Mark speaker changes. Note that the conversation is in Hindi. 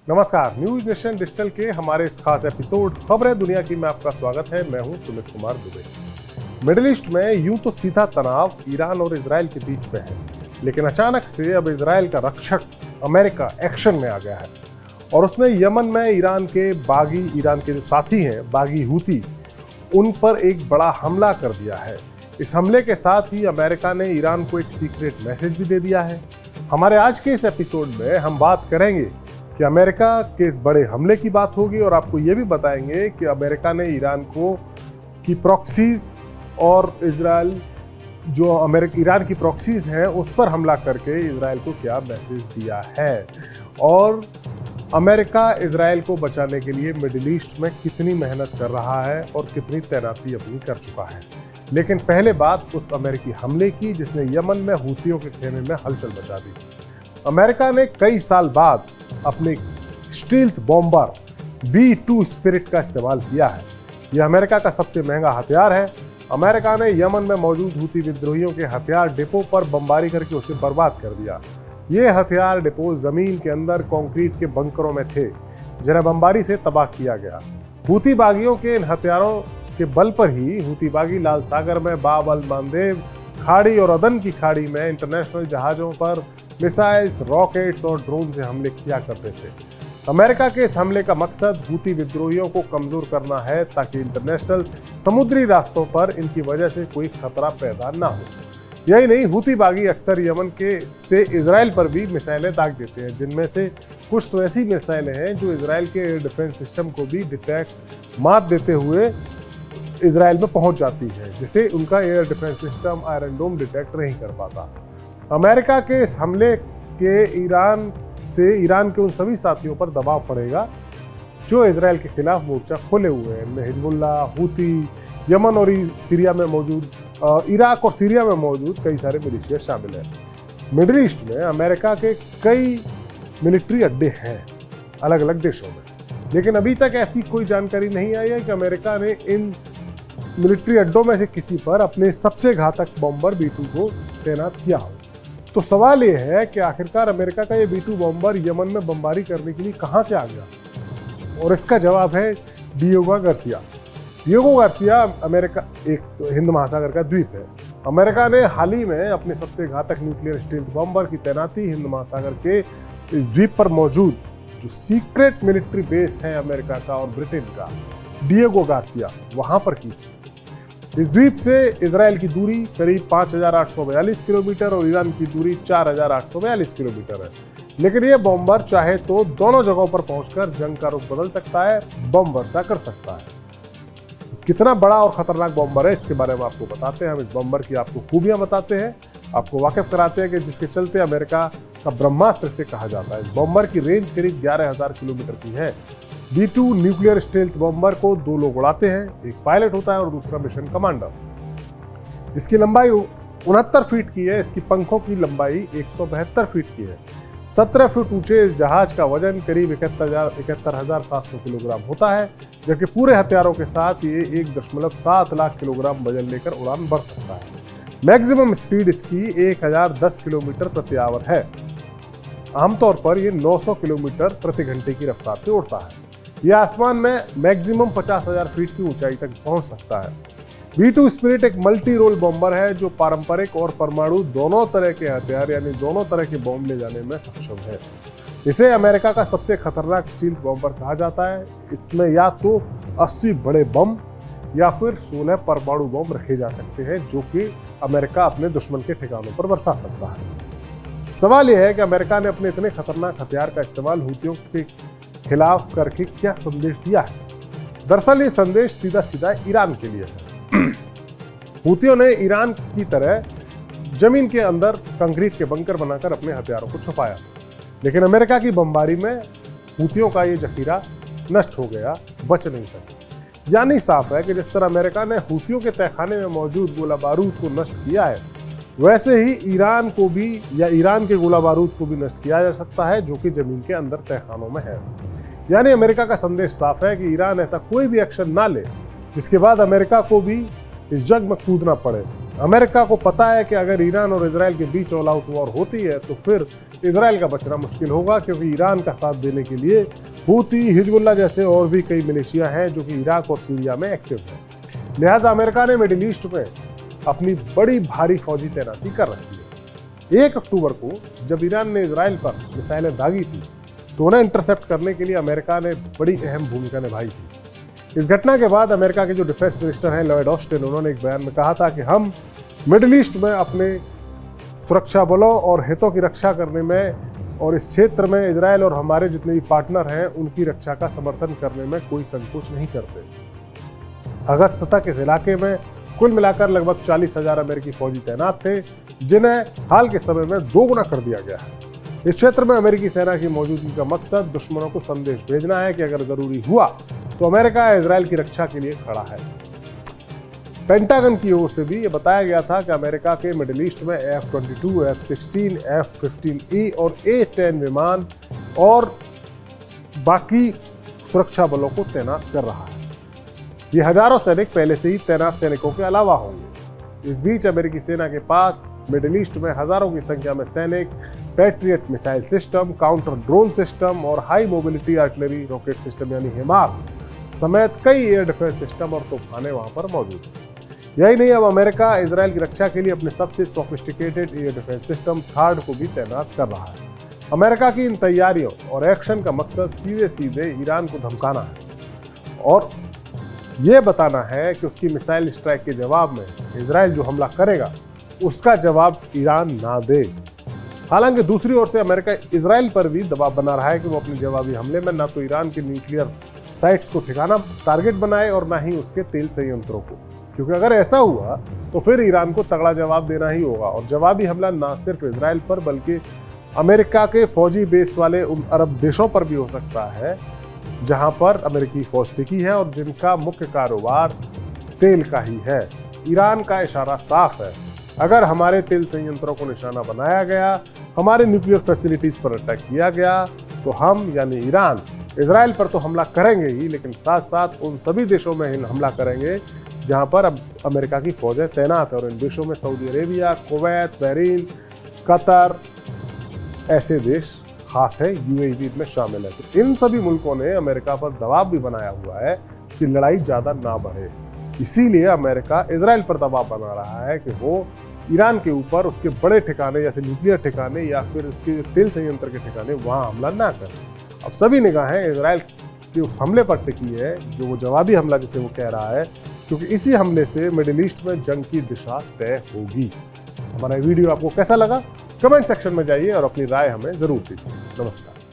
Speaker 1: नमस्कार, न्यूज नेशन डिजिटल के हमारे इस खास एपिसोड खबरें दुनिया की में आपका स्वागत है। मैं हूं सुमित कुमार दुबे। मिडिल ईस्ट में यूं तो सीधा तनाव ईरान और इजराइल के बीच में है, लेकिन अचानक से अब इजराइल का रक्षक अमेरिका एक्शन में आ गया है और उसने यमन में ईरान के जो साथी हैं बागी हूती, उन पर एक बड़ा हमला कर दिया है। इस हमले के साथ ही अमेरिका ने ईरान को एक सीक्रेट मैसेज भी दे दिया है। हमारे आज के इस एपिसोड में हम बात करेंगे कि अमेरिका के इस बड़े हमले की बात होगी और आपको ये भी बताएंगे कि अमेरिका ने ईरान की प्रॉक्सीज और ईरान की प्रॉक्सीज हैं उस पर हमला करके इजराइल को क्या मैसेज दिया है और अमेरिका इजराइल को बचाने के लिए मिडिल ईस्ट में कितनी मेहनत कर रहा है और कितनी तैनाती अपनी कर चुका है। लेकिन पहले बात उस अमेरिकी हमले की जिसने यमन में हूतियों के खेमे में हलचल मचा दी। अमेरिका ने कई साल बाद अपने स्टील्थ बॉम्बर B-2 स्पिरिट का इस्तेमाल किया है। यह अमेरिका का सबसे महंगा हथियार है। अमेरिका ने यमन में मौजूद हूती विद्रोहियों के हथियार डिपो पर बमबारी करके उसे बर्बाद कर दिया। ये हथियार डिपो जमीन के अंदर कंक्रीट के बंकरों में थे जिन्हें बमबारी से तबाह किया गया। हूती बागियों के इन हथियारों के बल पर ही हूती बागी लाल सागर में बाब अल मांदेब खाड़ी और अदन की खाड़ी में इंटरनेशनल जहाज़ों पर मिसाइल्स, रॉकेट्स और ड्रोन से हमले किया करते थे। अमेरिका के इस हमले का मकसद हूती विद्रोहियों को कमजोर करना है ताकि इंटरनेशनल समुद्री रास्तों पर इनकी वजह से कोई खतरा पैदा ना हो। यही नहीं, हूती बागी अक्सर यमन से इजराइल पर भी मिसाइलें दाग देते हैं, जिनमें से कुछ तो ऐसी मिसाइलें हैं जो इजराइल के एयर डिफेंस सिस्टम को भी मात देते हुए इजराइल में पहुंच जाती है, जिसे उनका एयर डिफेंस सिस्टम आयरन डोम डिटेक्ट नहीं कर पाता। अमेरिका के इस हमले के ईरान के उन सभी साथियों पर दबाव पड़ेगा जो इजराइल के खिलाफ मोर्चा खोले हुए हैं। इनमें हिजबुल्लाह, हूती, यमन और इराक और सीरिया में मौजूद कई सारे मिलिशिया शामिल हैं। मिडिल ईस्ट में अमेरिका के कई मिलिट्री अड्डे हैं अलग अलग देशों में, लेकिन अभी तक ऐसी कोई जानकारी नहीं आई है कि अमेरिका ने इन मिलिट्री अड्डों में से किसी पर अपने सबसे घातक बॉम्बर B-2 को तैनात किया हो। तो सवाल ये है कि आखिरकार अमेरिका का ये B-2 बॉम्बर यमन में बमबारी करने के लिए कहां से आ गया, और इसका जवाब है Diego Garcia. Diego Garcia America एक हिंद महासागर का द्वीप है। अमेरिका ने हाल ही में अपने सबसे घातक न्यूक्लियर स्टील्थ बॉम्बर की तैनाती हिंद महासागर के इस द्वीप पर मौजूद जो सीक्रेट मिलिट्री बेस है अमेरिका का और ब्रिटेन का, डिएगो गार्सिया, वहां पर की। इस द्वीप से इजराइल की दूरी करीब 5,842 किलोमीटर और ईरान की दूरी 4,842 किलोमीटर है। लेकिन ये बॉम्बर चाहे तो दोनों जगहों पर पहुंचकर जंग का रुख बदल सकता है, बम वर्षा कर सकता है। कितना बड़ा और खतरनाक बॉम्बर है इसके बारे में आपको बताते हैं। हम इस बॉम्बर की आपको खूबियां बताते हैं, आपको वाकिफ कराते हैं कि जिसके चलते अमेरिका का ब्रह्मास्त्र से कहा जाता है। इस बॉम्बर की रेंज करीब 11,000 किलोमीटर की है। B-2 न्यूक्लियर स्टेल्थ बॉम्बर को 2 लोग उड़ाते हैं, एक पायलट होता है और दूसरा मिशन कमांडर। इसकी लंबाई 69 फीट की है। इसकी पंखों की लंबाई 172 फीट की है। 17 फीट ऊंचे इस जहाज का वजन करीब 71,700 किलोग्राम होता है, जबकि पूरे हथियारों के साथ ये 1.7 लाख किलोग्राम वजन लेकर उड़ान भर सकता है। मैक्सिमम स्पीड इसकी 1010 किलोमीटर प्रति आवर है। आमतौर पर ये 900 किलोमीटर प्रति घंटे की रफ्तार से उड़ता है। यह आसमान में मैक्सिमम 50,000 फीट की ऊंचाई तक पहुंच सकता है। B-2 स्पिरिट एक मल्टी रोल बॉम्बर है जो पारंपरिक और परमाणु दोनों तरह के हथियार यानी दोनों तरह के बॉम्ब ले जाने में सक्षम है। इसे अमेरिका का सबसे खतरनाक स्टील्थ बॉम्बर कहा जाता है। इसमें या तो 80 बड़े बम या फिर 16 परमाणु बम रखे जा सकते हैं जो कि अमेरिका अपने दुश्मन के ठिकानों पर बरसा सकता है। सवाल यह है कि अमेरिका ने अपने इतने खतरनाक हथियार का इस्तेमाल हूतियों के खिलाफ करके क्या संदेश दिया है। दरअसल ये संदेश सीधा सीधा ईरान के लिए है। हूतियों ने ईरान की तरह जमीन के अंदर कंक्रीट के बंकर बनाकर अपने हथियारों को छुपाया, लेकिन अमेरिका की बमबारी में हूतियों का ये जखीरा नष्ट हो गया, बच नहीं सका। यानी साफ है कि जिस तरह अमेरिका ने हूतियों के तहखाने में मौजूद गोला बारूद को नष्ट किया है, वैसे ही ईरान को भी या ईरान के गोला बारूद को भी नष्ट किया जा सकता है जो कि जमीन के अंदर तहखानों में है। यानी अमेरिका का संदेश साफ है कि ईरान ऐसा कोई भी एक्शन ना ले जिसके बाद अमेरिका को भी इस जंग में कूदना पड़े अमेरिका को पता है कि अगर ईरान और इजराइल के बीच ऑल आउट वॉर होती है तो फिर इजराइल का बचना मुश्किल होगा, क्योंकि ईरान का साथ देने के लिए हूती, हिजबुल्लाह जैसे और भी कई मिलिशिया हैं जो कि इराक और सीरिया में एक्टिव हैं। लिहाजा अमेरिका ने मिडिल ईस्ट में अपनी बड़ी भारी फौजी तैनाती कर रखी है। 1 अक्टूबर को जब ईरान ने इजराइल पर मिसाइलें दागी थी तो उन्हें इंटरसेप्ट करने के लिए अमेरिका ने बड़ी अहम भूमिका निभाई थी। इस घटना के बाद अमेरिका के जो डिफेंस मिनिस्टर हैं लॉयड ऑस्टिन, उन्होंने एक बयान में कहा था कि हम मिडिल ईस्ट में अपने सुरक्षा बलों और हितों की रक्षा करने में और इस क्षेत्र में इजराइल और हमारे जितने भी पार्टनर हैं उनकी रक्षा का समर्थन करने में कोई संकोच नहीं करते। अगस्त तक इस इलाके में कुल मिलाकर लगभग 40,000 अमेरिकी फौजी तैनात थे, जिन्हें हाल के समय में 2 गुना कर दिया गया है। इस क्षेत्र में अमेरिकी सेना की मौजूदगी का मकसद दुश्मनों को संदेश भेजना है कि अगर जरूरी हुआ तो अमेरिका इजराइल की रक्षा के लिए खड़ा है। पेंटागन की ओर से भी ये बताया गया था कि अमेरिका के मिडिल ईस्ट में F-22, F-16, F-15E और A-10 विमान और बाकी सुरक्षा बलों को तैनात कर रहा है। ये हजारों सैनिक पहले से ही तैनात सैनिकों के अलावा होंगे। इस बीच अमेरिकी सेना के पास मिडिल ईस्ट में हजारों की संख्या में सैनिक, Patriot missile system, counter drone system और high mobility artillery rocket system यानी HIMARS समेत कई एयर डिफेंस सिस्टम और तोपखाने वहां पर मौजूद हैं। यही नहीं, अब अमेरिका इजराइल की रक्षा के लिए अपने सबसे sophisticated air defence system THAAD को भी तैनात कर रहा है। अमेरिका की इन तैयारियों और एक्शन का मकसद सीधे सीधे ईरान को धमकाना है और ये बताना है कि उसकी मिसाइल स्ट्राइक के जवाब में इजराइल जो हमला करेगा उसका जवाब ईरान ना दे। हालांकि दूसरी ओर से अमेरिका इजराइल पर भी दबाव बना रहा है कि वो अपने जवाबी हमले में ना तो ईरान के न्यूक्लियर साइट्स को ठिकाना टारगेट बनाए और ना ही उसके तेल संयंत्रों को, क्योंकि अगर ऐसा हुआ तो फिर ईरान को तगड़ा जवाब देना ही होगा। और जवाबी हमला ना सिर्फ इजराइल पर बल्कि अमेरिका के फौजी बेस वाले उन अरब देशों पर भी हो सकता है जहां पर अमेरिकी फौज टिकी है और जिनका मुख्य कारोबार तेल का ही है। ईरान का इशारा साफ है, अगर हमारे तेल संयंत्रों को निशाना बनाया गया, हमारे न्यूक्लियर फैसिलिटीज पर अटैक किया गया, तो हम यानी ईरान इजराइल पर तो हमला करेंगे ही, लेकिन साथ साथ उन सभी देशों में हमला करेंगे जहां पर अब अमेरिका की फौजें तैनात है। और इन देशों में Saudi Arabia, Kuwait, Bahrain, Qatar ऐसे देश खास है, UAE में शामिल है। तो इन सभी मुल्कों ने अमेरिका पर दबाव भी बनाया हुआ है कि लड़ाई ज़्यादा ना बढ़े। इसीलिए अमेरिका इजराइल पर दबाव बना रहा है कि वो ईरान के ऊपर उसके बड़े ठिकाने जैसे न्यूक्लियर ठिकाने या फिर उसके तेल संयंत्र के ठिकाने वहाँ हमला ना करे। अब सभी निगाहें इजराइल के उस हमले पर टिकी है, जो वो जवाबी हमला जिसे वो कह रहा है, क्योंकि इसी हमले से मिडिल ईस्ट में जंग की दिशा तय होगी। हमारा वीडियो आपको कैसा लगा? कमेंट सेक्शन में जाइए और अपनी राय हमें जरूर दीजिए। नमस्कार।